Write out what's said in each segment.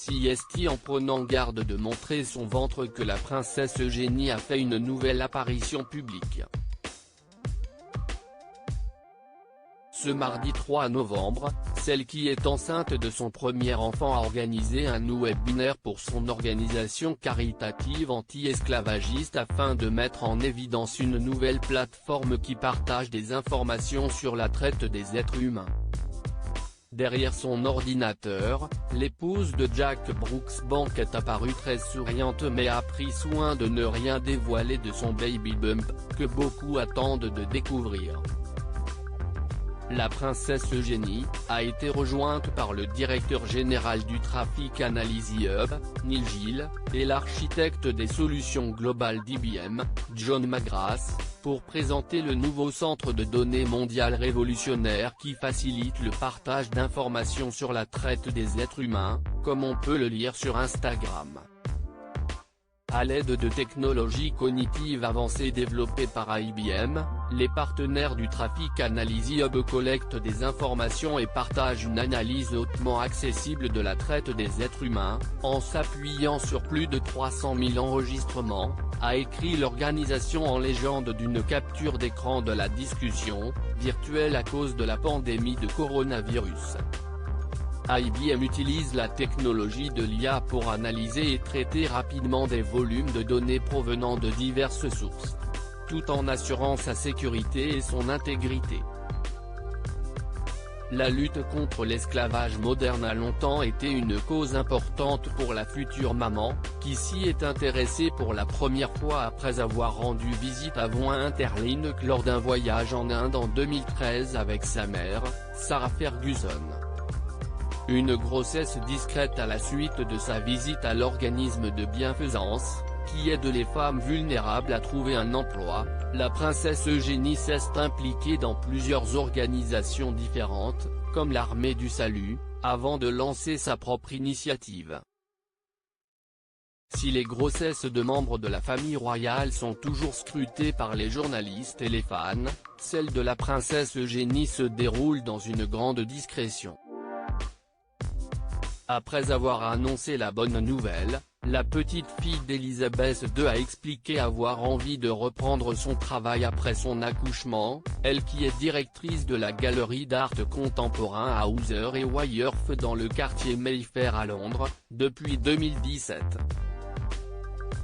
CST en prenant garde de montrer son ventre que la princesse Eugénie a fait une nouvelle apparition publique. Ce mardi 3 novembre, celle qui est enceinte de son premier enfant a organisé un webinaire pour son organisation caritative anti-esclavagiste afin de mettre en évidence une nouvelle plateforme qui partage des informations sur la traite des êtres humains. Derrière son ordinateur, l'épouse de Jack Brooks Bank est apparue très souriante mais a pris soin de ne rien dévoiler de son baby bump, que beaucoup attendent de découvrir. La princesse Eugénie a été rejointe par le directeur général du Traffic Analysis Hub, Neil Gill, et l'architecte des solutions globales d'IBM, John McGrath, pour présenter le nouveau centre de données mondial révolutionnaire qui facilite le partage d'informations sur la traite des êtres humains, comme on peut le lire sur Instagram. À l'aide de technologies cognitives avancées développées par IBM, les partenaires du Traffic Analysis Hub collectent des informations et partagent une analyse hautement accessible de la traite des êtres humains, en s'appuyant sur plus de 300 000 enregistrements, a écrit l'organisation en légende d'une capture d'écran de la discussion virtuelle à cause de la pandémie de coronavirus. IBM utilise la technologie de l'IA pour analyser et traiter rapidement des volumes de données provenant de diverses sources, tout en assurant sa sécurité et son intégrité. La lutte contre l'esclavage moderne a longtemps été une cause importante pour la future maman, qui s'y est intéressée pour la première fois après avoir rendu visite à Vaughan Interlink lors d'un voyage en Inde en 2013 avec sa mère, Sarah Ferguson. Une grossesse discrète à la suite de sa visite à l'organisme de bienfaisance, qui aide les femmes vulnérables à trouver un emploi, la princesse Eugénie s'est impliquée dans plusieurs organisations différentes, comme l'Armée du Salut, avant de lancer sa propre initiative. Si les grossesses de membres de la famille royale sont toujours scrutées par les journalistes et les fans, celle de la princesse Eugénie se déroule dans une grande discrétion. Après avoir annoncé la bonne nouvelle, la petite fille d'Elisabeth II a expliqué avoir envie de reprendre son travail après son accouchement, elle qui est directrice de la galerie d'art contemporain à Hauser et Wyeth dans le quartier Mayfair à Londres, depuis 2017.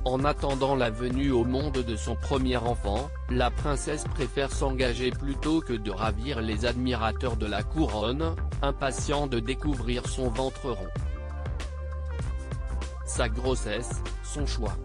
En attendant la venue au monde de son premier enfant, la princesse préfère s'engager plutôt que de ravir les admirateurs de la couronne, impatients de découvrir son ventre rond. Sa grossesse, son choix.